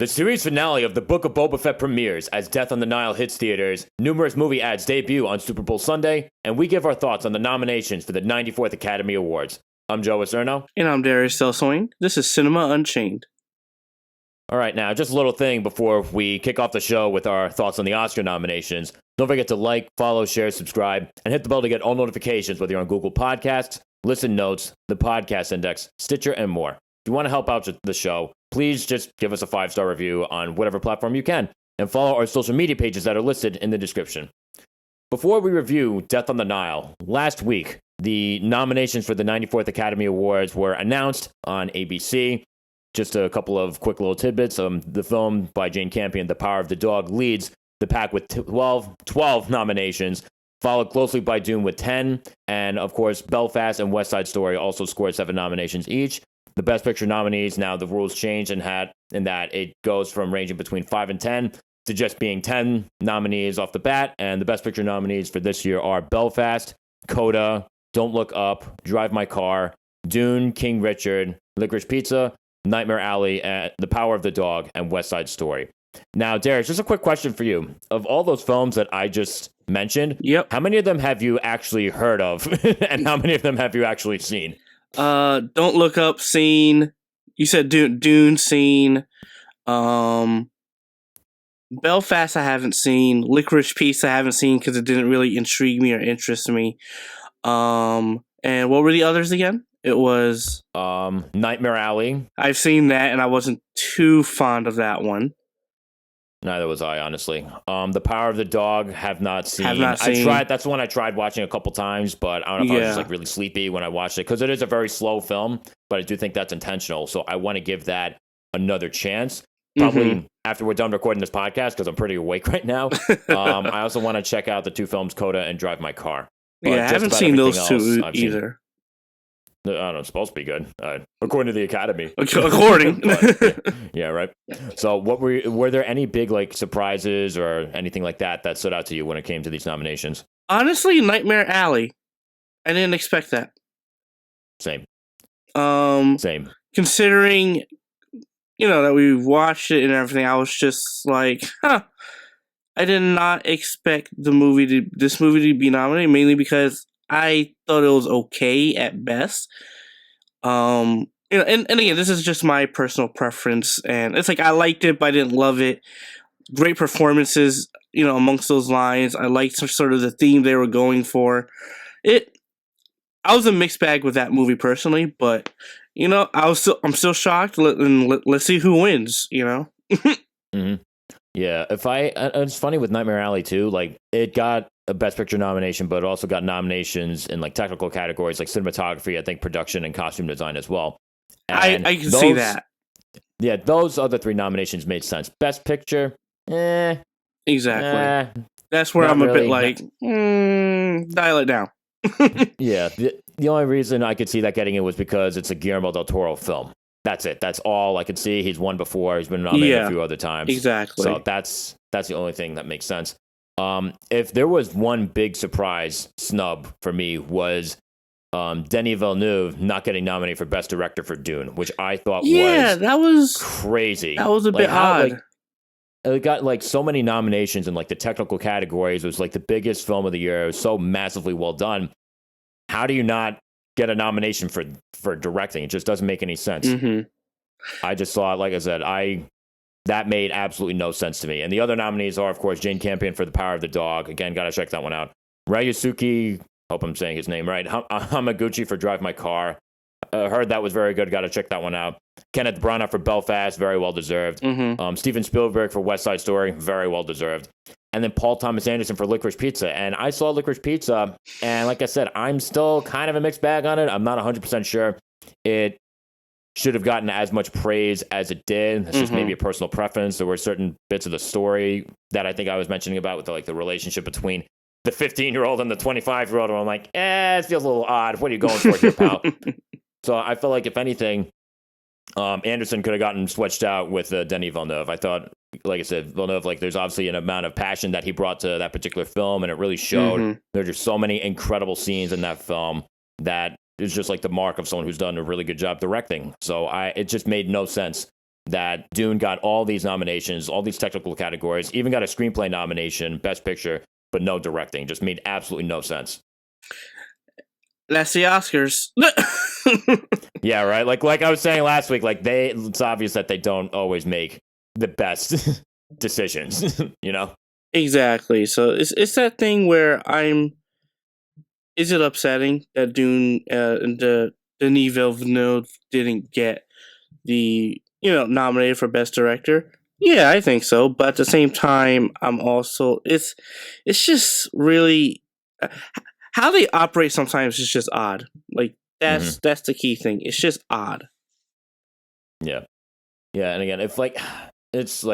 The series finale of the Book of Boba Fett premieres as Death on the Nile hits theaters, numerous movie ads debut on Super Bowl Sunday, and we give our thoughts on the nominations for the 94th Academy Awards. I'm Joe Acierno. And I'm Darius Delsoin. This is Cinema Unchained. All right, now, just a little thing before we kick off the show with our thoughts on the Oscar nominations. Don't forget to like, follow, share, subscribe, and hit the bell to get all notifications, whether you're on Google Podcasts, Listen Notes, the Podcast Index, Stitcher, and more. If you want to help out the show, please just give us a 5-star review on whatever platform you can, and follow our social media pages that are listed in the description. Before we review Death on the Nile, last week, the nominations for the 94th Academy Awards were announced on ABC. Just a couple of quick little tidbits. The film by Jane Campion, The Power of the Dog, leads the pack with 12 nominations, followed closely by Dune with 10, and of course, Belfast and West Side Story also scored 7 nominations each. The Best Picture nominees, now the rules changed in that it goes from ranging between 5 and 10 to just being 10 nominees off the bat, and the Best Picture nominees for this year are Belfast, Coda, Don't Look Up, Drive My Car, Dune, King Richard, Licorice Pizza, Nightmare Alley, The Power of the Dog, and West Side Story. Now, Darius, just a quick question for you. Of all those films that I just mentioned, how many of them have you actually heard of, and how many of them have you actually seen? Don't Look Up, seen. You said Dune, seen. Belfast, I haven't seen. Licorice Pizza, I haven't seen because it didn't really intrigue me or interest me. And what were the others again? It was Nightmare Alley. I've seen that, and I wasn't too fond of that one. Neither was I, honestly. The Power of the Dog, have not seen. I tried. That's the one I tried watching a couple times, but I don't know if I was just really sleepy when I watched it, because it is a very slow film, but I do think that's intentional. So I want to give that another chance. Probably after we're done recording this podcast, because I'm pretty awake right now. I also want to check out the 2 films, Coda and Drive My Car. But I haven't seen those two either. I don't know, it's supposed to be good, according to the Academy. According. Yeah, right. So were there any big surprises or anything like that stood out to you when it came to these nominations? Honestly, Nightmare Alley. I didn't expect that. Same. Same. Considering, that we watched it and everything, I was just like, I did not expect this movie to be nominated, mainly because I thought it was okay at best. And again, this is just my personal preference, and it's I liked it, but I didn't love it. Great performances, amongst those lines. I liked sort of the theme they were going for. I was a mixed bag with that movie personally, but I'm still shocked. Let's see who wins. Mm-hmm. Yeah, it's funny with Nightmare Alley too. It got a Best Picture nomination, but it also got nominations in technical categories like cinematography, I think production and costume design as well. And I can see that. Yeah, those other 3 nominations made sense. Best Picture, exactly. That's where I'm a bit dial it down. Yeah, the only reason I could see that getting it was because it's a Guillermo del Toro film. That's it. That's all I could see. He's won before. He's been nominated a few other times. Exactly. So that's the only thing that makes sense. If there was one big surprise snub for me was Denis Villeneuve not getting nominated for Best Director for Dune, which I thought was crazy. That was a bit odd. It got so many nominations in the technical categories. It was the biggest film of the year. It was so massively well done. How do you not get a nomination for directing? It just doesn't make any sense. I just thought, like I said, that made absolutely no sense to me. And the other nominees are, of course, Jane Campion for The Power of the Dog. Again, got to check that one out. Ryusuke, hope I'm saying his name right, Hamaguchi for Drive My Car. Heard that was very good. Got to check that one out. Kenneth Branagh for Belfast, very well deserved. Steven Spielberg for West Side Story, very well deserved. And then Paul Thomas Anderson for Licorice Pizza. And I saw Licorice Pizza, and like I said, I'm still kind of a mixed bag on it. I'm not 100% sure it should have gotten as much praise as it did. It's just maybe a personal preference. There were certain bits of the story that I think I was mentioning about with the relationship between the 15-year-old and the 25-year-old. Where I'm like, it feels a little odd. What are you going for here, pal? So I feel like, if anything, Anderson could have gotten switched out with Denis Villeneuve. I thought, like I said, Villeneuve, there's obviously an amount of passion that he brought to that particular film, and it really showed. There's just so many incredible scenes in that film that is just the mark of someone who's done a really good job directing. So it just made no sense that Dune got all these nominations, all these technical categories, even got a screenplay nomination, Best Picture, but no directing. Just made absolutely no sense. That's the Oscars. Yeah, right. Like I was saying last week, it's obvious that they don't always make the best decisions, you know? Exactly. So it's that thing where is it upsetting that Dune and Denis Villeneuve didn't get the nominated for Best Director? Yeah, I think so. But at the same time, I'm also it's just really how they operate sometimes is just odd. Like that's the key thing. It's just odd. Yeah. Yeah, and again, it's like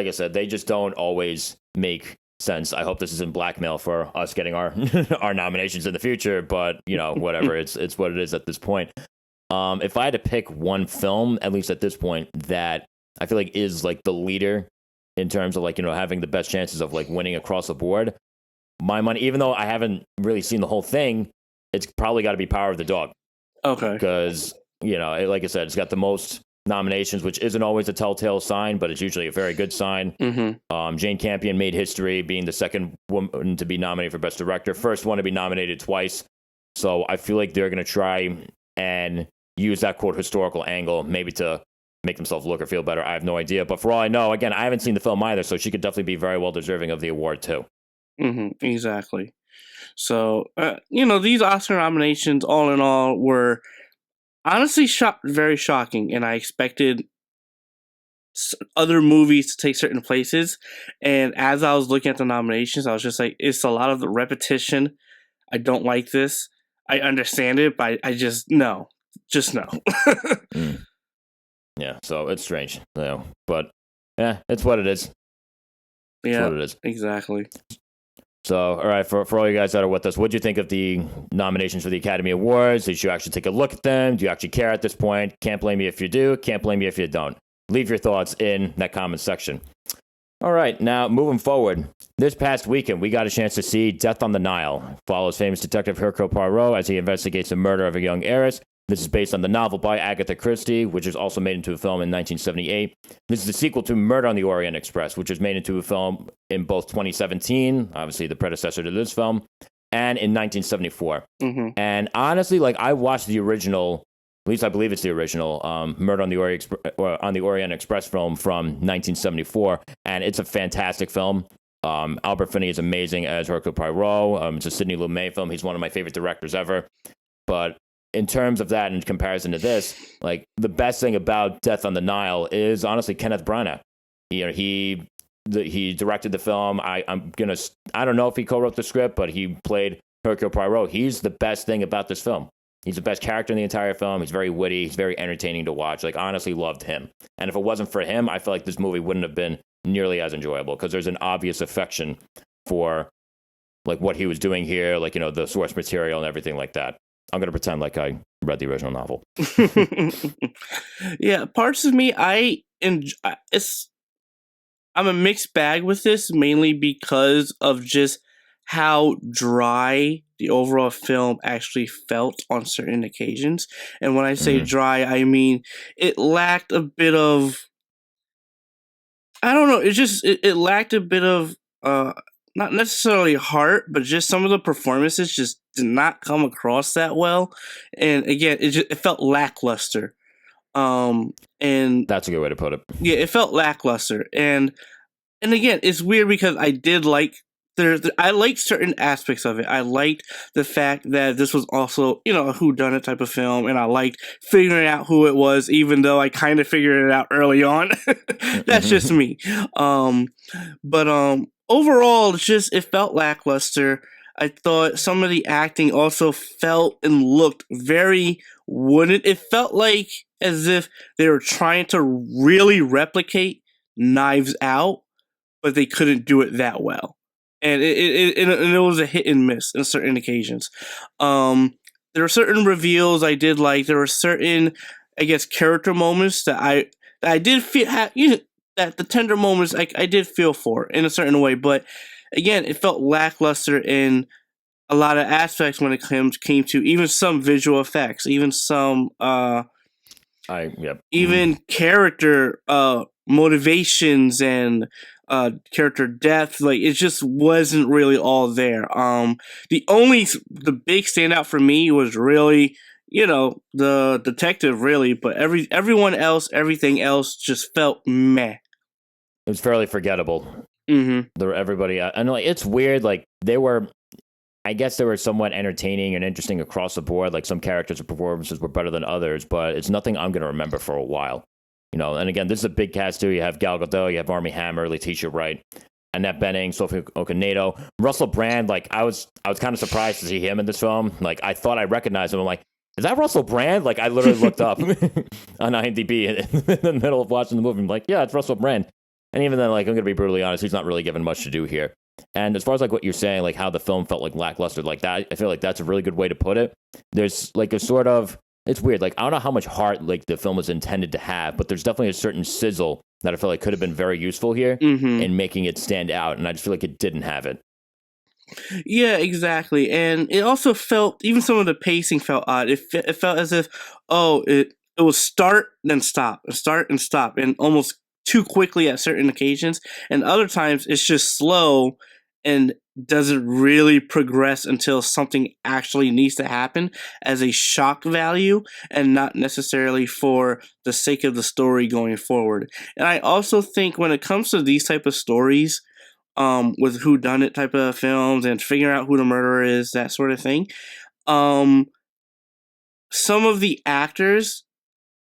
I said, they just don't always make sense. I hope this isn't blackmail for us getting our our nominations in the future, but whatever. it's what it is at this point. If I had to pick one film, at least at this point, that I feel like is like the leader in terms of having the best chances of winning across the board, my money, even though I haven't really seen the whole thing, it's probably got to be Power of the Dog. Okay. Because like I said, it's got the most nominations, which isn't always a telltale sign, but it's usually a very good sign. Jane Campion made history, being the second woman to be nominated for Best Director, first one to be nominated twice. So I feel like they're going to try and use that quote historical angle, maybe to make themselves look or feel better. I have no idea, but for all I know, again, I haven't seen the film either, so she could definitely be very well deserving of the award too. Exactly. So these Oscar nominations, all in all, were honestly very shocking, and I expected other movies to take certain places. And as I was looking at the nominations, I was just like, it's a lot of the repetition. I don't like this. I understand it, but I just no. Yeah, so it's strange, but yeah, it's what it is. Yeah, what it is. Exactly. So, all right, for all you guys that are with us, what do you think of the nominations for the Academy Awards? Did you actually take a look at them? Do you actually care at this point? Can't blame you if you do. Can't blame you if you don't. Leave your thoughts in that comment section. All right, now moving forward. This past weekend, we got a chance to see Death on the Nile. Follows famous detective Hercule Poirot as he investigates the murder of a young heiress. This is based on the novel by Agatha Christie, which was also made into a film in 1978. This is the sequel to Murder on the Orient Express, which was made into a film in both 2017, obviously the predecessor to this film, and in 1974. And honestly, I watched the original, at least I believe it's the original, Murder on the Orient Express film from 1974, and it's a fantastic film. Albert Finney is amazing as Hercule Poirot. It's a Sidney Lumet film. He's one of my favorite directors ever. But in terms of that, in comparison to this, the best thing about Death on the Nile is honestly Kenneth Branagh. He directed the film. I don't know if he co-wrote the script, but he played Hercule Poirot. He's the best thing about this film. He's the best character in the entire film. He's very witty. He's very entertaining to watch. Honestly loved him. And if it wasn't for him, I feel like this movie wouldn't have been nearly as enjoyable, because there's an obvious affection for what he was doing here, the source material and everything like that. I'm going to pretend like I read the original novel. Yeah, parts of me, I'm a mixed bag with this, mainly because of just how dry the overall film actually felt on certain occasions. And when I say dry, I mean it lacked a bit of, I don't know, it lacked a bit of not necessarily heart, but just some of the performances just did not come across that well. And again, it felt lackluster. And that's a good way to put it. Yeah, it felt lackluster. And again, it's weird because I did I liked certain aspects of it. I liked the fact that this was also, a whodunit type of film, and I liked figuring out who it was, even though I kind of figured it out early on. That's just me. But overall, it felt lackluster. I thought some of the acting also felt and looked very wooden. It felt like as if they were trying to really replicate Knives Out, but they couldn't do it that well. And it was a hit and miss on certain occasions. There were certain reveals I did like. There were certain, I guess, character moments that I did feel that the tender moments I did feel for in a certain way. But again, it felt lackluster in a lot of aspects when it came to even some visual effects, even some even character motivations and character depth. Like, it just wasn't really all there. The big standout for me was really, the detective, really, but everyone else, everything else just felt meh. It was fairly forgettable. Mm-hmm. Everybody, I know, like, it's weird. Like, I guess they were somewhat entertaining and interesting across the board. Like, some characters and performances were better than others, but it's nothing I'm going to remember for a while. And again, this is a big cast too. You have Gal Gadot, you have Armie Hammer, Letitia Wright, Annette Bening, Sophie Okonedo, Russell Brand. Like, I was kind of surprised to see him in this film. Like, I thought I recognized him. I'm like, is that Russell Brand? Like, I literally looked up on IMDb in the middle of watching the movie. I'm like, yeah, it's Russell Brand. And even then, like, I'm going to be brutally honest, he's not really given much to do here. And as far as like what you're saying, like how the film felt like lackluster, like that, I feel like that's a really good way to put it. There's like a sort of, it's weird. Like, I don't know how much heart like the film was intended to have, but there's definitely a certain sizzle that I feel like could have been very useful here in making it stand out. And I just feel like it didn't have it. Yeah, exactly. And it also felt, even some of the pacing felt odd. It felt as if, it will start, then stop, start and stop, and almost too quickly at certain occasions. And other times it's just slow and doesn't really progress until something actually needs to happen as a shock value and not necessarily for the sake of the story going forward. And I also think when it comes to these type of stories, with whodunit type of films and figuring out who the murderer is, that sort of thing, some of the actors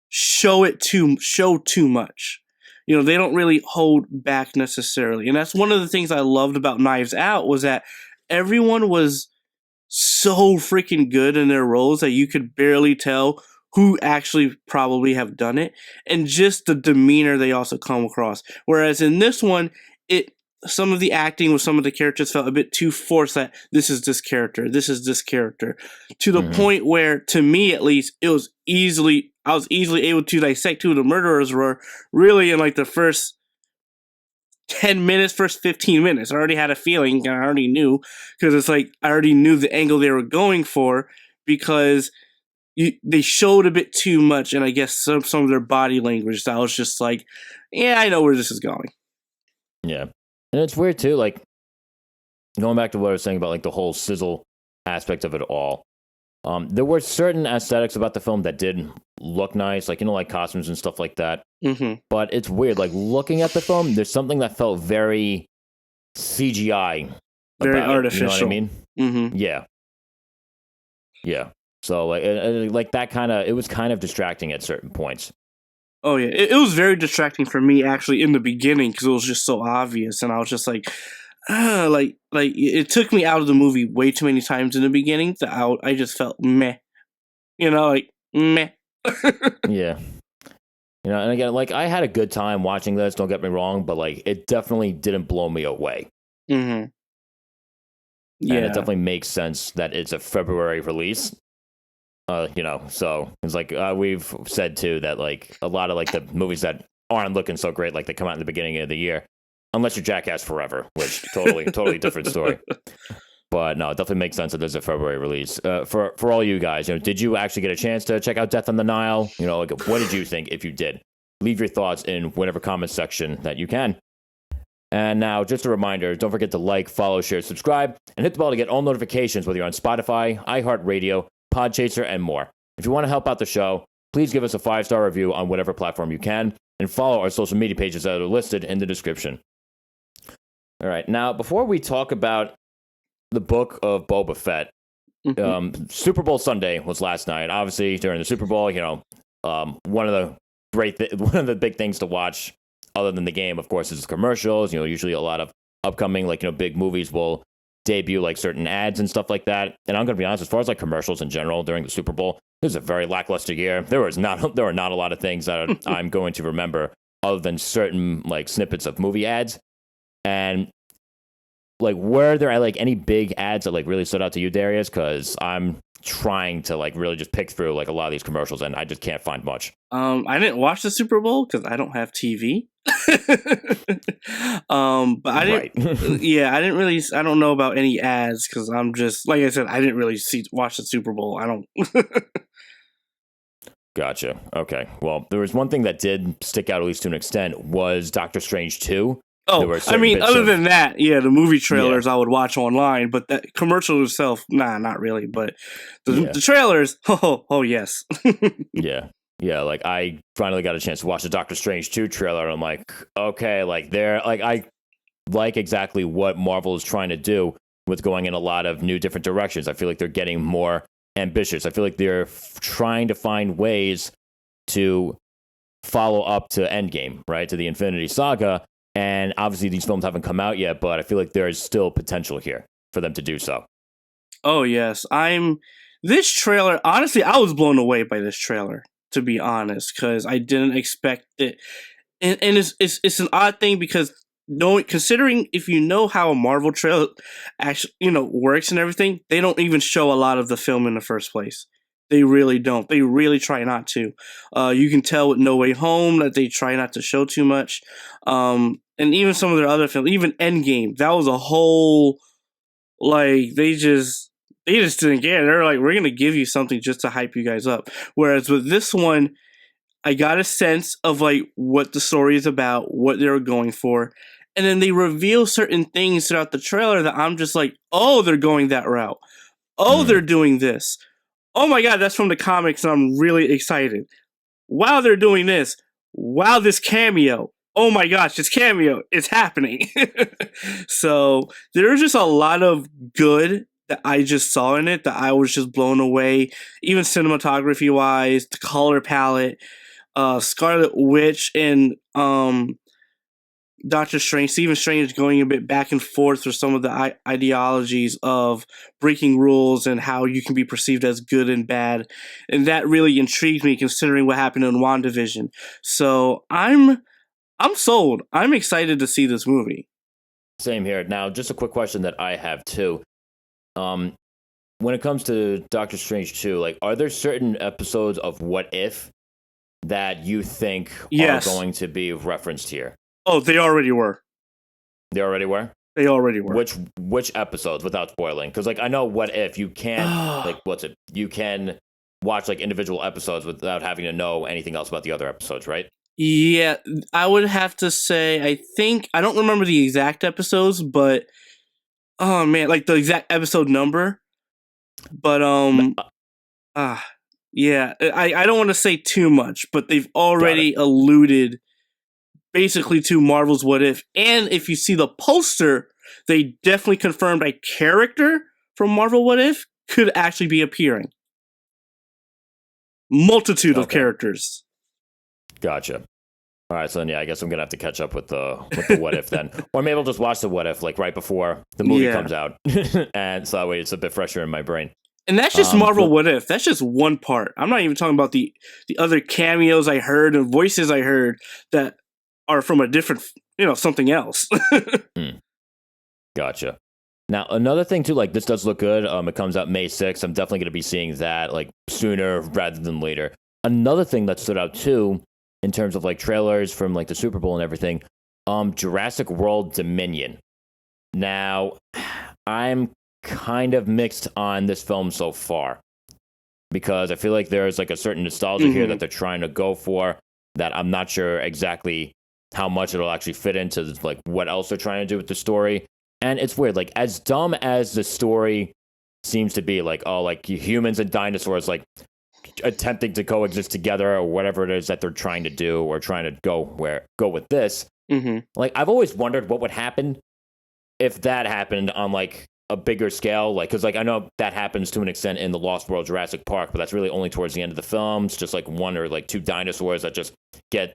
show too much. They don't really hold back necessarily. And that's one of the things I loved about Knives Out, was that everyone was so freaking good in their roles that you could barely tell who actually probably have done it. And just the demeanor they also come across. Whereas in this one, some of the acting with some of the characters felt a bit too forced, that this is this character, to the point where, to me at least, I was easily able to dissect who the murderers were, really in like the first 10 minutes, first 15 minutes. I already had a feeling, and I already knew, because it's like I already knew the angle they were going for, because they showed a bit too much, and I guess some of their body language, so I was just like, yeah, I know where this is going. Yeah. And it's weird too, like, going back to what I was saying about like the whole sizzle aspect of it all. There were certain aesthetics about the film that did look nice, like, like costumes and stuff like that. Mm-hmm. But it's weird, like, looking at the film, there's something that felt very CGI, very artificial. You know what I mean? Mm-hmm. Yeah. Yeah. So like that it was kind of distracting at certain points. Oh yeah, it was very distracting for me actually in the beginning, because it was just so obvious, and I was just like, like it took me out of the movie way too many times in the beginning that I just felt meh, like meh. Yeah, and again, like, I had a good time watching this. Don't get me wrong, but like, it definitely didn't blow me away. Mm-hmm. Yeah, and it definitely makes sense that it's a February release. So it's like we've said too that like a lot of like the movies that aren't looking so great, like they come out in the beginning of the year, unless you're Jackass Forever, which totally different story. But no, it definitely makes sense that there's a February release. For all you guys, did you actually get a chance to check out Death on the Nile? Like, what did you think if you did? Leave your thoughts in whatever comment section that you can. And now, just a reminder, don't forget to like, follow, share, subscribe, and hit the bell to get all notifications, whether you're on Spotify, iHeartRadio, Podchaser, and more. If you want to help out the show, please give us a 5-star review on whatever platform you can, and follow our social media pages that are listed in the description. All right, now, before we talk about the Book of Boba Fett, Super Bowl Sunday was last night. Obviously, during the Super Bowl, one of the big things to watch, other than the game, of course, is commercials. Usually a lot of upcoming, big movies will debut like certain ads and stuff like that. And I'm going to be honest, as far as like commercials in general during the Super Bowl, this is a very lackluster year. There are not a lot of things that I'm going to remember other than certain like snippets of movie ads. And like, were there like any big ads that like really stood out to you, Darius? Because I'm trying to like really just pick through like a lot of these commercials, and I just can't find much. I didn't watch the Super Bowl because I don't have TV. But I didn't. Yeah, I didn't really. I don't know about any ads because I'm just, like I said, I didn't really watch the Super Bowl. I don't. Gotcha. Okay. Well, there was one thing that did stick out, at least to an extent, was Doctor Strange 2. Oh, I mean, other than that, yeah, the movie trailers I would watch online, but that commercial itself, nah, not really. But the trailers, oh, yes. Yeah. Yeah, like I finally got a chance to watch the Doctor Strange 2 trailer, and I'm like, okay, like I like exactly what Marvel is trying to do with going in a lot of new different directions. I feel like they're getting more ambitious. I feel like they're trying to find ways to follow up to Endgame, right? To the Infinity Saga. And obviously these films haven't come out yet, but I feel like there is still potential here for them to do so. Oh, yes. This trailer, honestly, I was blown away by this trailer, to be honest, because I didn't expect it. And it's an odd thing because considering if you know how a Marvel trailer actually, works and everything, they don't even show a lot of the film in the first place. They really don't. They really try not to. You can tell with No Way Home that they try not to show too much. And even some of their other films, even Endgame, that was a whole, like, they just didn't get it. They're like, we're going to give you something just to hype you guys up. Whereas with this one, I got a sense of, like, what the story is about, what they were going for. And then they reveal certain things throughout the trailer that I'm just like, oh, they're going that route. Oh, they're doing this. Oh my God, that's from the comics, and I'm really excited. Wow, they're doing this. Wow, this cameo. Oh my gosh, this cameo. It's happening. So there was just a lot of good that I just saw in it that I was just blown away. Even cinematography-wise, the color palette, Scarlet Witch, and Doctor Strange, Stephen Strange going a bit back and forth with some of the ideologies of breaking rules and how you can be perceived as good and bad. And that really intrigued me considering what happened in WandaVision. So I'm sold. I'm excited to see this movie. Same here. Now, just a quick question that I have too. When it comes to Doctor Strange 2, like, are there certain episodes of What If that you think are going to be referenced here? Oh, they already were. They already were? They already were. Which episodes, without spoiling? Because, like, I know What If, you can't, like, you can watch, like, individual episodes without having to know anything else about the other episodes, right? Yeah, I would have to say, I don't remember the exact episodes, but, oh man, like the exact episode number. But, yeah, I don't want to say too much, but they've already alluded basically to Marvel's What If. And if you see the poster, they definitely confirmed a character from Marvel What If could actually be appearing. Multitude of characters. Gotcha. All right, so then, I guess I'm gonna have to catch up with the What If then, or maybe I'll just watch the What If like right before the movie comes out, and so that way it's a bit fresher in my brain. And that's just Marvel What If. That's just one part. I'm not even talking about the other cameos I heard and voices I heard that are from a different, something else. Gotcha. Now, another thing too, like, this does look good. It comes out May 6th. I'm definitely going to be seeing that, like, sooner rather than later. Another thing that stood out too, in terms of, like, trailers from, like, the Super Bowl and everything, Jurassic World Dominion. Now, I'm kind of mixed on this film so far, because I feel like there's, like, a certain nostalgia here that they're trying to go for, that I'm not sure exactly how much it'll actually fit into, like, what else they're trying to do with the story. And it's weird, like, as dumb as the story seems to be, like, oh, like, humans and dinosaurs, like, attempting to coexist together, or whatever it is that they're trying to do, or trying to go with this. Like, I've always wondered what would happen if that happened on, like, a bigger scale, like, because, like, I know that happens to an extent in the Lost World Jurassic Park, but that's really only towards the end of the film. It's just, like, one or, like, two dinosaurs that just get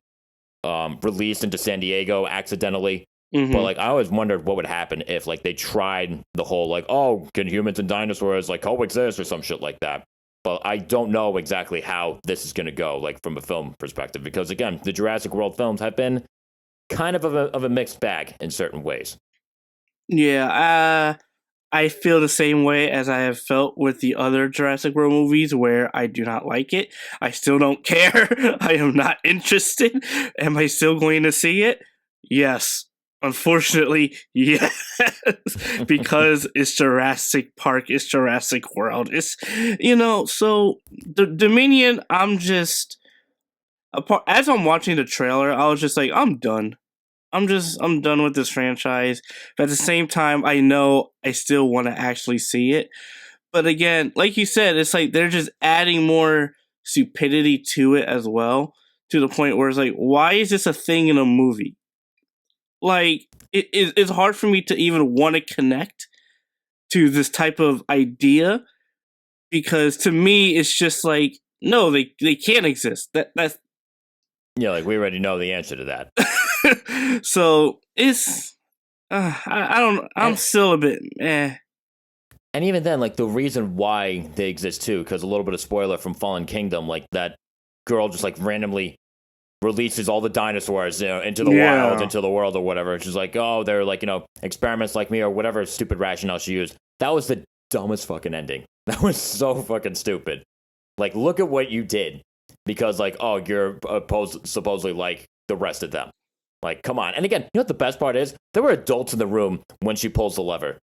released into San Diego accidentally. But, like, I always wondered what would happen if, like, they tried the whole, like, oh, can humans and dinosaurs, like, coexist or some shit like that. But I don't know exactly how this is going to go, like, from a film perspective, because, again, the Jurassic World films have been kind of a mixed bag in certain ways. Yeah, I feel the same way as I have felt with the other Jurassic World movies, where I do not like it. I still don't care. I am not interested. Am I still going to see it? Yes. Unfortunately, yes. Because it's Jurassic Park, it's Jurassic World. It's, so the Dominion, I'm just, as I'm watching the trailer, I was just like, I'm done. I'm done with this franchise. But at the same time, I know I still want to actually see it. But again, like you said, it's like they're just adding more stupidity to it as well, to the point where it's like, why is this a thing in a movie? Like, it's hard for me to even want to connect to this type of idea, because to me, it's just like, no, they can't exist. That's yeah, like we already know the answer to that. So it's I don't. I'm still a bit eh. And even then, like the reason why they exist too, because a little bit of spoiler from Fallen Kingdom, like that girl just like randomly releases all the dinosaurs, into the wild, into the world or whatever. She's like, oh, they're like, experiments like me or whatever stupid rationale she used. That was the dumbest fucking ending. That was so fucking stupid. Like, look at what you did. Because, like, oh, you're supposedly like the rest of them. Like, come on. And again, you know what the best part is? There were adults in the room when she pulls the lever.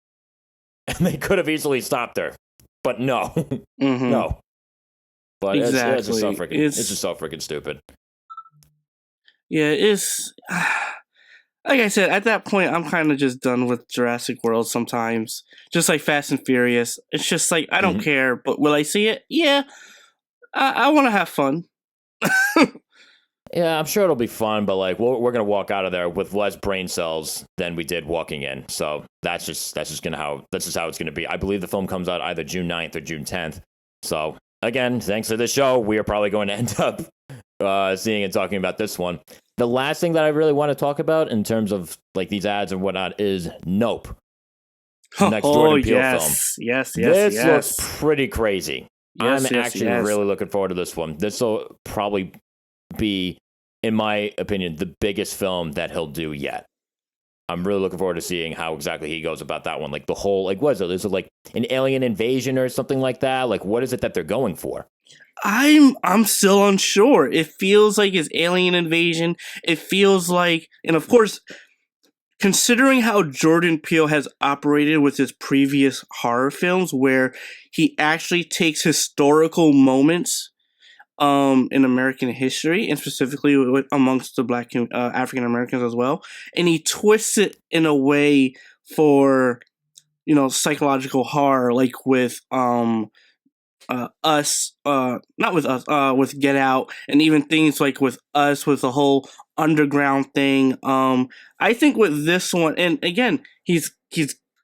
And they could have easily stopped her. But no. Mm-hmm. No. But exactly. it's just so freaking stupid. Yeah, it's... Like I said, at that point, I'm kind of just done with Jurassic World sometimes. Just like Fast and Furious. It's just like, I don't care, but will I see it? Yeah. I want to have fun. Yeah, I'm sure it'll be fun, but like we're going to walk out of there with less brain cells than we did walking in. So that's just how it's going to be. I believe the film comes out either June 9th or June 10th. So again, thanks to this show, we are probably going to end up seeing and talking about this one. The last thing that I really want to talk about in terms of like these ads and whatnot is Nope. The next Jordan Peele film. Yes. This looks pretty crazy. I'm actually really looking forward to this one. This will probably be, in my opinion, the biggest film that he'll do yet. I'm really looking forward to seeing how exactly he goes about that one. Like the whole, like, what is it? Is it like an alien invasion or something like that? Like, what is it that they're going for? I'm still unsure. It feels like it's alien invasion. It feels like, and of course, considering how Jordan Peele has operated with his previous horror films, where he actually takes historical moments in American history, and specifically amongst the Black African Americans as well, and he twists it in a way for psychological horror, like with with Get Out, and even things like with Us, with the whole underground thing. I think with this one, and again, he's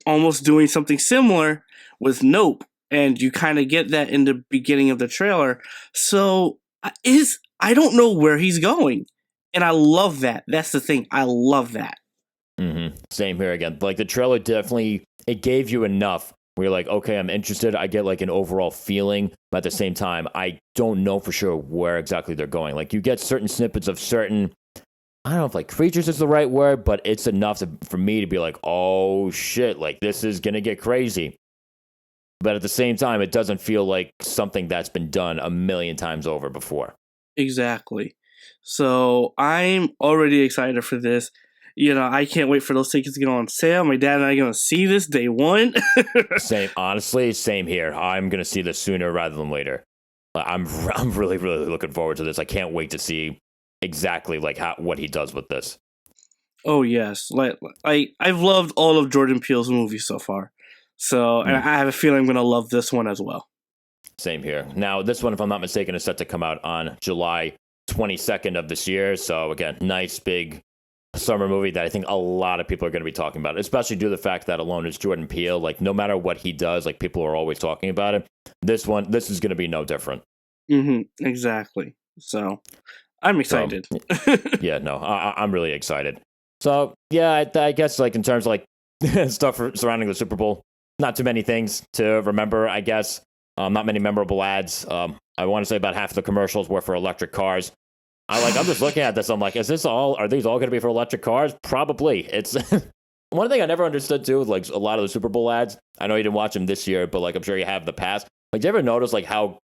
almost doing something similar with Nope, and you kind of get that in the beginning of the trailer. So I don't know where he's going, and I love that. That's the thing. I love that. Mm-hmm. Same here again. Like the trailer definitely, it gave you enough where you're like, okay, I'm interested. I get like an overall feeling, but at the same time, I don't know for sure where exactly they're going. Like you get certain snippets of certain, I don't know if like creatures is the right word, but it's enough for me to be like, oh shit, like this is going to get crazy. But at the same time, it doesn't feel like something that's been done a million times over before. Exactly. So I'm already excited for this. I can't wait for those tickets to get on sale. My dad and I are going to see this day one. Same here. I'm going to see this sooner rather than later. I'm really, really looking forward to this. I can't wait to see exactly like what he does with this. Oh, yes. Like I've loved all of Jordan Peele's movies so far. So, and I have a feeling I'm going to love this one as well. Same here. Now, this one, if I'm not mistaken, is set to come out on July 22nd of this year. So, again, nice, big summer movie that I think a lot of people are going to be talking about, especially due to the fact that alone is Jordan Peele. Like, no matter what he does, like, people are always talking about it. This is going to be no different. Mm-hmm. Exactly. So, I'm excited. Yeah, no, I'm really excited. So, yeah, I guess, like, in terms of, like, stuff surrounding the Super Bowl, not too many things to remember, I guess. Not many memorable ads. I want to say about half of the commercials were for electric cars. I'm just looking at this. I'm like, are these all going to be for electric cars? Probably. It's one thing I never understood too, with like a lot of the Super Bowl ads. I know you didn't watch them this year, but like I'm sure you have in the past. Like, do you ever notice like how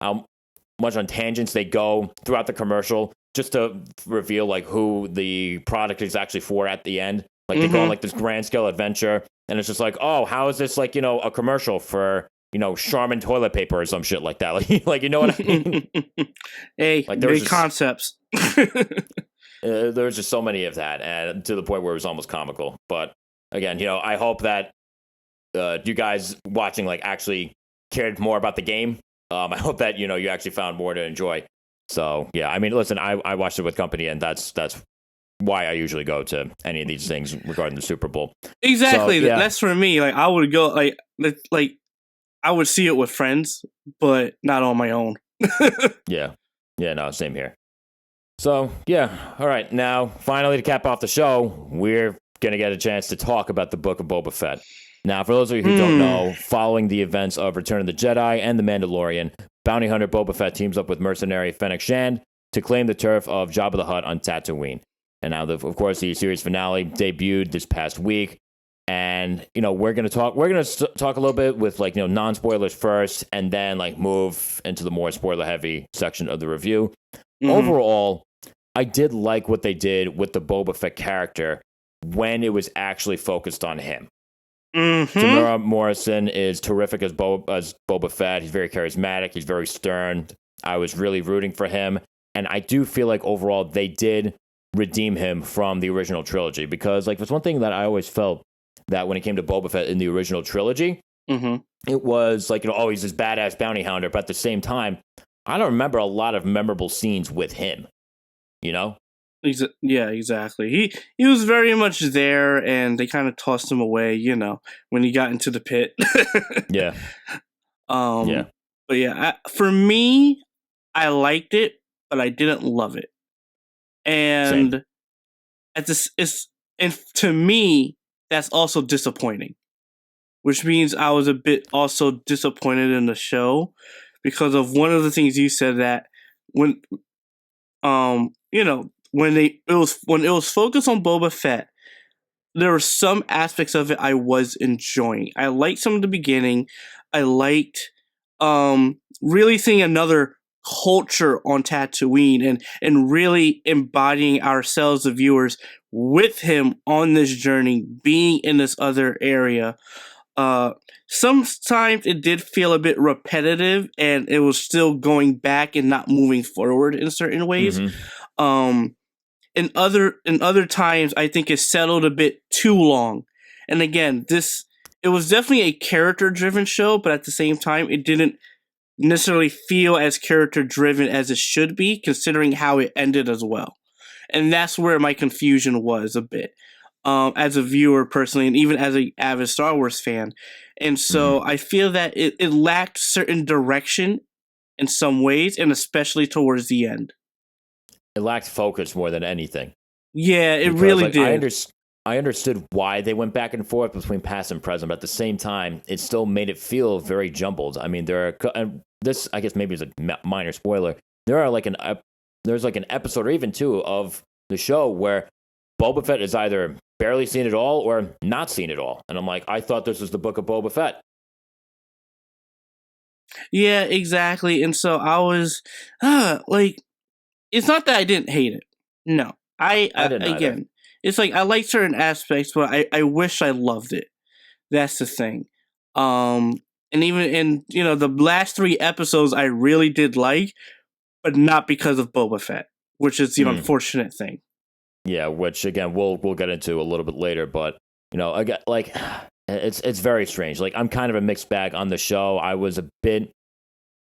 much on tangents they go throughout the commercial just to reveal like who the product is actually for at the end? Like they go on like this grand scale adventure, and it's just like, oh, how is this like a commercial for Charmin toilet paper or some shit like that. Like you know what I mean? Hey, like big concepts. There's just so many of that, and to the point where it was almost comical. But again, I hope that you guys watching actually cared more about the game. I hope that you actually found more to enjoy. So yeah, I mean, listen, I watched it with company, and that's why I usually go to any of these things regarding the Super Bowl. Exactly, so, yeah. That's for me. I would go I would see it with friends, but not on my own. Yeah, no, same here. So yeah, all right. Now, finally, to cap off the show, we're gonna get a chance to talk about the Book of Boba Fett. Now, for those of you who don't know, following the events of Return of the Jedi and The Mandalorian, bounty hunter Boba Fett teams up with mercenary Fennec Shand to claim the turf of Jabba the Hutt on Tatooine. And now, of course, the series finale debuted this past week. And, we're going to talk a little bit with non-spoilers first, and then move into the more spoiler-heavy section of the review. Mm-hmm. Overall, I did like what they did with the Boba Fett character when it was actually focused on him. Mm-hmm. Tamara Morrison is terrific as Boba Fett. He's very charismatic. He's very stern. I was really rooting for him. And I do feel like overall they did redeem him from the original trilogy. Because there's one thing that I always felt that when it came to Boba Fett in the original trilogy, it was he's this badass bounty hunter. But at the same time, I don't remember a lot of memorable scenes with him. Yeah, exactly. He was very much there, and they kind of tossed him away, when he got into the pit. Yeah. Yeah. But yeah, for me, I liked it, but I didn't love it. And and to me, that's also disappointing. Which means I was a bit also disappointed in the show because of one of the things you said, that when when it was focused on Boba Fett, there were some aspects of it I was enjoying. I liked some of the beginning. I liked really seeing another culture on Tatooine and really embodying ourselves, the viewers, with him on this journey, being in this other area. Sometimes it did feel a bit repetitive, and it was still going back and not moving forward in certain ways. Mm-hmm. In other times, I think it settled a bit too long. And again, it was definitely a character-driven show, but at the same time, it didn't necessarily feel as character-driven as it should be, considering how it ended as well. And that's where my confusion was a bit, as a viewer personally, and even as an avid Star Wars fan. And so I feel that it lacked certain direction in some ways, and especially towards the end. It lacked focus more than anything. Yeah, it really did. I understood why they went back and forth between past and present, but at the same time, it still made it feel very jumbled. I mean, this, I guess maybe is a minor spoiler. There's an episode or even two of the show where Boba Fett is either barely seen at all or not seen at all. And I'm like, I thought this was the Book of Boba Fett. Yeah, exactly. And so I was it's not that I didn't hate it. No. I didn't again, either. It's I like certain aspects, but I wish I loved it. That's the thing. And even in, the last 3 episodes I really did like, but not because of Boba Fett, which is the unfortunate thing. Yeah, which again we'll get into a little bit later, but again, it's very strange. I'm kind of a mixed bag on the show. I was a bit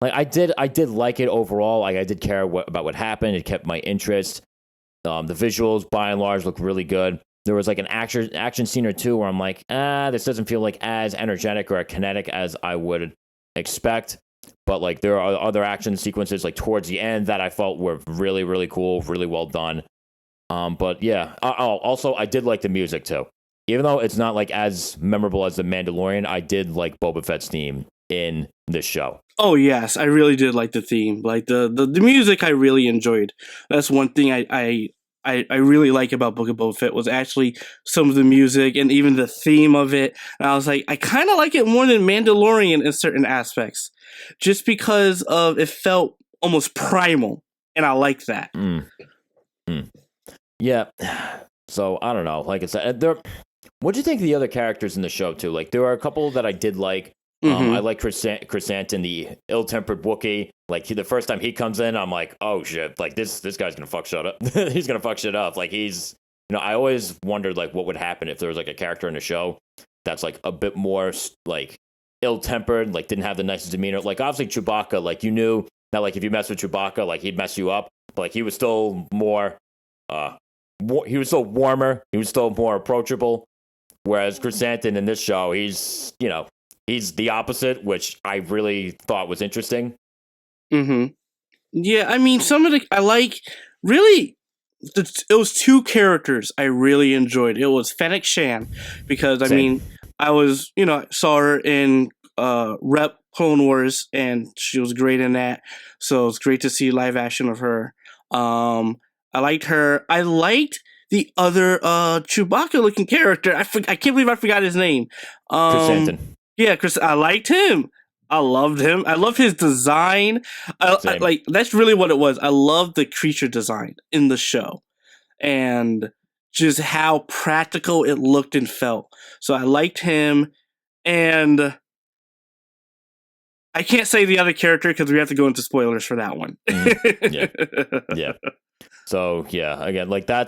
I did like it overall. I did care about what happened. It kept my interest. The visuals, by and large, look really good. There was an action scene or two where I'm like, this doesn't feel as energetic or kinetic as I would expect. But there are other action sequences towards the end that I felt were really, really cool, really well done. But yeah, also I did like the music too. Even though it's not as memorable as The Mandalorian, I did like Boba Fett's theme in this show. Oh yes, I really did like the theme. The music I really enjoyed. That's one thing I really like about Book of Boba Fett was actually some of the music and even the theme of it. And I was like, I kind of like it more than Mandalorian in certain aspects, just because of it felt almost primal, and I like that. Yeah. So I don't know. Like I said, what do you think of the other characters in the show too? There are a couple that I did like. I like Chrysanthemum, the ill-tempered Wookiee. Like the first time he comes in, I'm like, oh shit! Like this guy's gonna fuck shit up. He's gonna fuck shit up. Like he's, I always wondered like what would happen if there was like a character in the show that's like a bit more like ill-tempered, like didn't have the nicest demeanor. Like obviously Chewbacca, like you knew that like if you mess with Chewbacca, like he'd mess you up. But like he was still more, he was still warmer. He was still more approachable. Whereas Chrysanthemum in this show, he's the opposite, which I really thought was interesting. Mm-hmm. Yeah, I mean, I like, really, it was two characters I really enjoyed. It was Fennec Shan, because, I mean, I was, saw her in Rep Clone Wars, and she was great in that, so it's great to see live action of her. I liked her. I liked the other Chewbacca-looking character. I can't believe I forgot his name. Chrysanthemum. Yeah, Chris. I liked him. I loved him. I loved his design. I like that's really what it was. I loved the creature design in the show, and just how practical it looked and felt. So I liked him, and I can't say the other character because we have to go into spoilers for that one. Yeah. So yeah, again, like I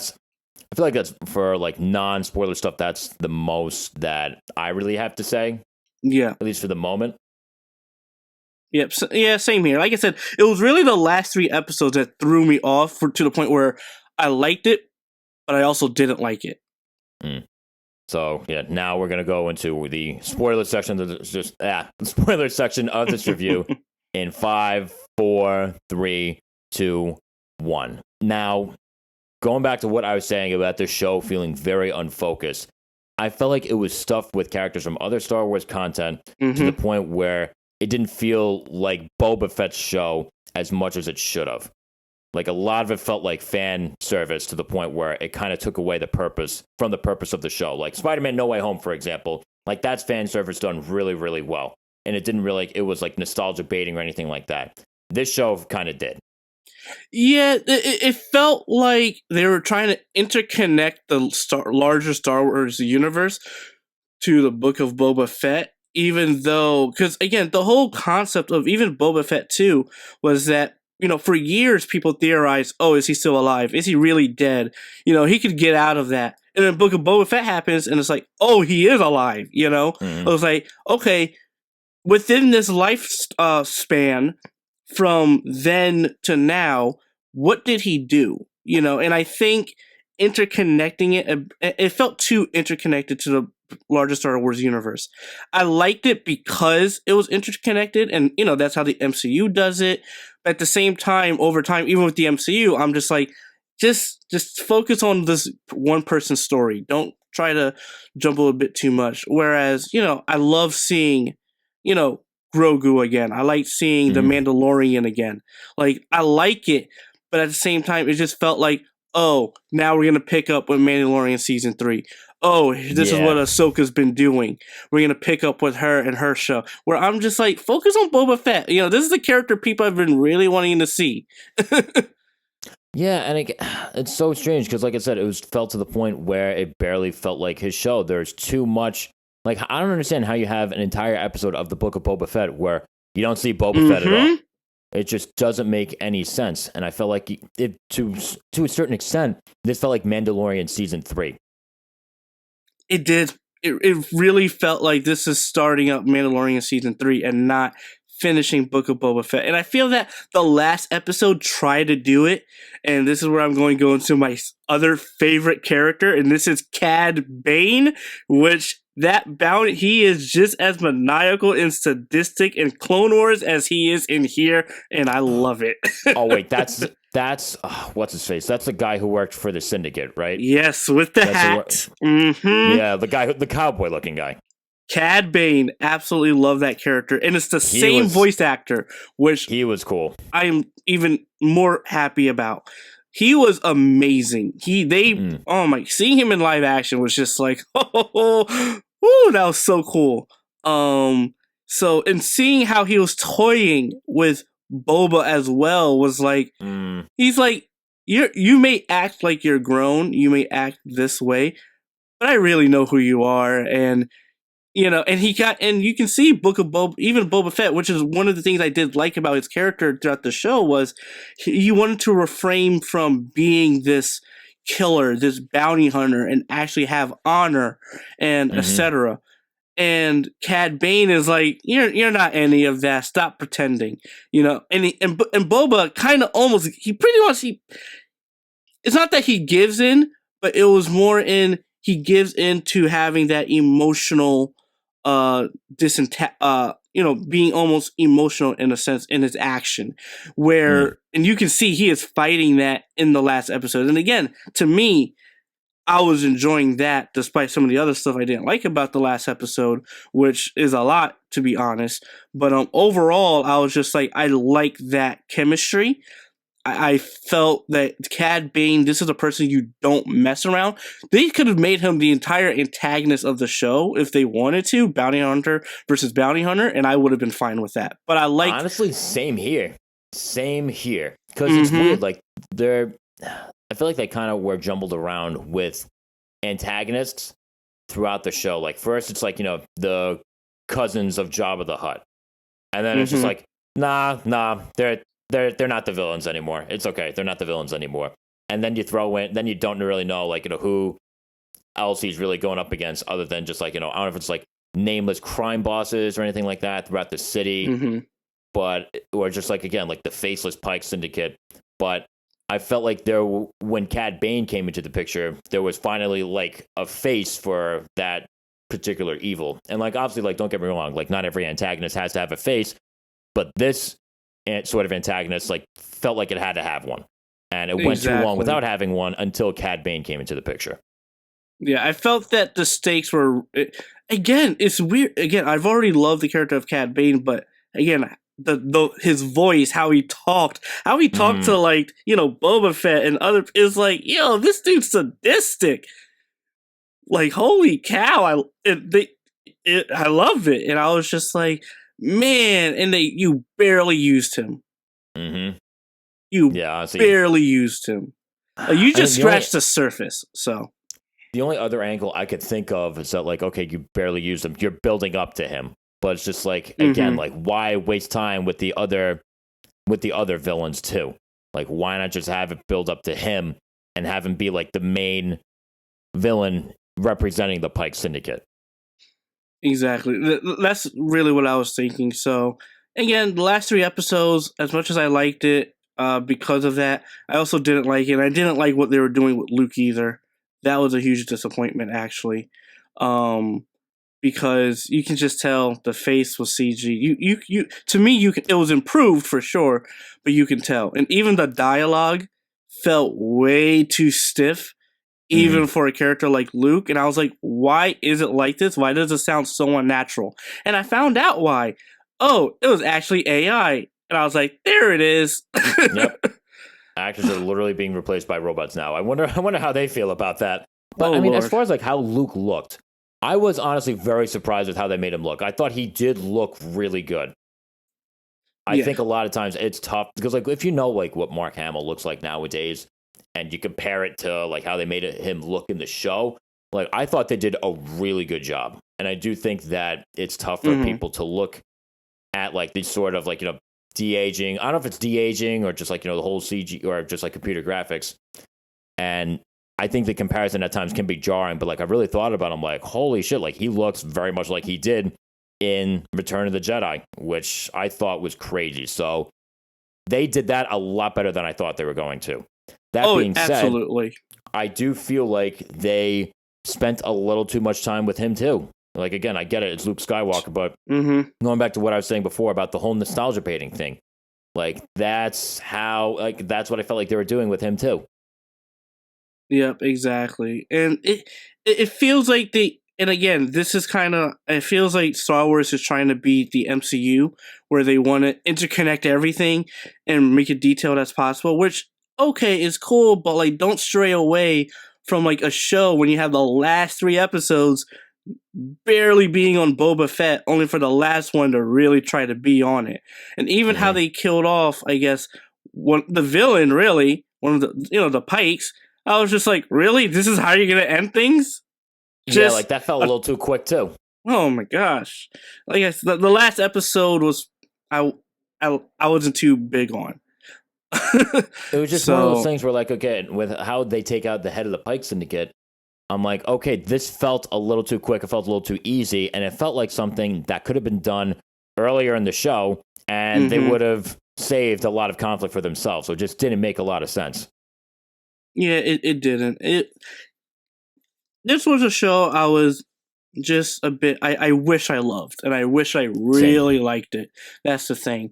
feel like that's for like non-spoiler stuff. That's the most that I really have to say. Yeah, at least for the moment. Yep. So, yeah, same here. Like I said, it was really the last 3 episodes that threw me off to the point where I liked it, but I also didn't like it. So yeah, now we're gonna go into the spoiler section. The spoiler section of this review in 5, 4, 3, 2, 1. Now, going back to what I was saying about this show feeling very unfocused, I felt like it was stuffed with characters from other Star Wars content to the point where it didn't feel like Boba Fett's show as much as it should have. Like a lot of it felt like fan service to the point where it kind of took away the purpose from the purpose of the show. Like Spider-Man No Way Home, for example, like that's fan service done really, really well. And it didn't really, it was like nostalgia baiting or anything like that. This show kind of did. Yeah, it felt like they were trying to interconnect the larger Star Wars universe to the Book of Boba Fett, even though, because again, the whole concept of even Boba Fett 2 was that, for years people theorized, oh, is he still alive? Is he really dead? He could get out of that. And then Book of Boba Fett happens, and it's like, oh, he is alive, I was like, okay, within this life span, from then to now, what did he do? And I think interconnecting it felt too interconnected to the larger Star Wars universe. I liked it because it was interconnected, and that's how the MCU does it. But at the same time, over time, even with the MCU, I'm just like, just focus on this one person's story. Don't try to jumble a bit too much. Whereas, I love seeing, Grogu again. I like seeing the Mandalorian again. Like, I like it, but at the same time, it just felt like, oh, now we're gonna pick up with Mandalorian season 3. Oh, this is what Ahsoka's been doing. We're gonna pick up with her and her show. Where I'm just like, focus on Boba Fett. This is the character people have been really wanting to see. Yeah, and it's so strange because, like I said, it felt to the point where it barely felt like his show. There's too much. Like, I don't understand how you have an entire episode of the Book of Boba Fett where you don't see Boba Fett at all. It just doesn't make any sense. And I felt like, to a certain extent, this felt like Mandalorian Season 3. It did. It really felt like this is starting up Mandalorian Season 3 and not finishing Book of Boba Fett. And I feel that the last episode tried to do it. And this is where I'm going to go into my other favorite character. And this is Cad Bane, which... he is just as maniacal and sadistic in Clone Wars as he is in here, and I love it. Oh wait, that's what's his face? That's the guy who worked for the Syndicate, right? Yes, with the hat. Yeah, the cowboy looking guy. Cad Bane, absolutely love that character, and it's the same voice actor, which he was cool. I'm even more happy about. He was amazing. Oh my, seeing him in live action was just like, ooh, that was so cool. So, and seeing how he was toying with Boba as well was like, he's like, you may act like you're grown, you may act this way, but I really know who you are, and and you can see Book of Boba, even Boba Fett, which is one of the things I did like about his character throughout the show, was he wanted to refrain from being this killer, this bounty hunter, and actually have honor and etc. And Cad Bane is like, you're not any of that. Stop pretending, And Boba kind of almost, it's not that he gives in, but it was more he gives in to having that emotional, being almost emotional in a sense in his action, where and you can see he is fighting that in the last episode. And again, to me, I was enjoying that despite some of the other stuff I didn't like about the last episode, which is a lot, to be honest. But overall, I was just like, I like that chemistry. I felt that Cad Bane, this is a person you don't mess around. They could have made him the entire antagonist of the show if they wanted to, bounty hunter versus bounty hunter, and I would have been fine with that. But I like, honestly, same here, because it's weird. Like I feel like they kind of were jumbled around with antagonists throughout the show. Like first, it's like the cousins of Jabba the Hutt, and then it's just like nah, they're not the villains anymore. It's okay, they're not the villains anymore. And then you throw in, then you don't really know who else he's really going up against, other than just I don't know if it's like nameless crime bosses or anything like that throughout the city, but or just again the faceless Pike Syndicate. But I felt like when Cad Bane came into the picture, there was finally a face for that particular evil. And obviously, don't get me wrong, not every antagonist has to have a face, but this sort of antagonist felt like it had to have one, and it went too long without having one until Cad Bane came into the picture. Yeah, I felt that the stakes were again. It's weird. Again, I've already loved the character of Cad Bane, but again, his voice, how he talked to Boba Fett and other is this dude's sadistic. Holy cow! I love it, and I was just like, man, and you barely used him. You barely used him. You just scratched the surface. So the only other angle I could think of is that okay, you barely used him. You're building up to him, but it's just again, why waste time with the other villains too? Why not just have it build up to him and have him be the main villain representing the Pike Syndicate? Exactly. That's really what I was thinking. So, again, the last 3 episodes, as much as I liked it because of that, I also didn't like it. I didn't like what they were doing with Luke either. That was a huge disappointment, actually, because you can just tell the face was CG. To me, it was improved for sure, but you can tell. And even the dialogue felt way too stiff, even for a character like Luke. And I was like, why is it like this? Why does it sound so unnatural? And I found out why. Oh, it was actually AI. And I was like, there it is. Yep. Actors are literally being replaced by robots now. I wonder how they feel about that. But I mean, Lord. As far as how Luke looked, I was honestly very surprised with how they made him look. I thought he did look really good. I think a lot of times it's tough because if you know what Mark Hamill looks like nowadays, and you compare it to how they made him look in the show, I thought they did a really good job. And I do think that it's tough for people to look at these sort of de-aging. I don't know if it's de-aging or just the whole CG or just computer graphics. And I think the comparison at times can be jarring, but I really thought about him holy shit, he looks very much like he did in Return of the Jedi, which I thought was crazy. So they did that a lot better than I thought they were going to. That being said, absolutely. I do feel like they spent a little too much time with him too. Again, I get it, it's Luke Skywalker, but going back to what I was saying before about the whole nostalgia baiting thing, that's what I felt like they were doing with him too. Yep, exactly. And it feels like and again, this is it feels like Star Wars is trying to beat the MCU, where they want to interconnect everything and make it detailed as possible, which okay, it's cool, but don't stray away from a show when you have the last 3 episodes barely being on Boba Fett, only for the last one to really try to be on it. And even how they killed off, I guess, the villain, really, one of the the Pikes. I was just like, really? This is how you're gonna end things? That felt a little too quick too. Oh my gosh! Like the last episode was I wasn't too big on. It was just one of those things where, like, again, with how they take out the head of the Pike Syndicate, I'm like, okay, this felt a little too quick. It felt a little too easy, and it felt like something that could have been done earlier in the show, and they would have saved a lot of conflict for themselves. So it just didn't make a lot of sense. Yeah, it didn't. This was a show I was just a bit. I wish I loved, and I wish I really liked it. That's the thing.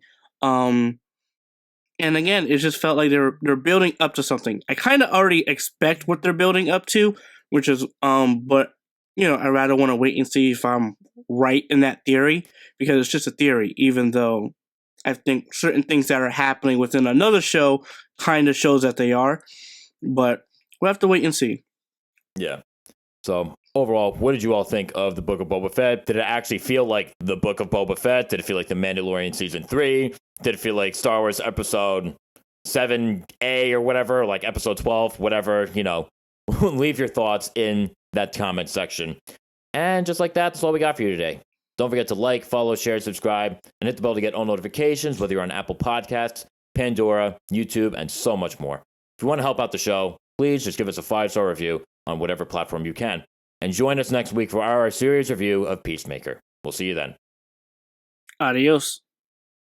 And again, it just felt like they're building up to something. I kind of already expect what they're building up to, which is but I rather want to wait and see if I'm right in that theory, because it's just a theory, even though I think certain things that are happening within another show kind of shows that they are. But we'll have to wait and see. Yeah. So overall, what did you all think of the Book of Boba Fett? Did it actually feel like the Book of Boba Fett? Did it feel like The Mandalorian Season 3? Did it feel like Star Wars Episode 7A or whatever, like Episode 12, whatever, leave your thoughts in that comment section. And just like that, that's all we got for you today. Don't forget to like, follow, share, subscribe, and hit the bell to get all notifications, whether you're on Apple Podcasts, Pandora, YouTube, and so much more. If you want to help out the show, please just give us a 5-star review on whatever platform you can. And join us next week for our series review of Peacemaker. We'll see you then. Adios.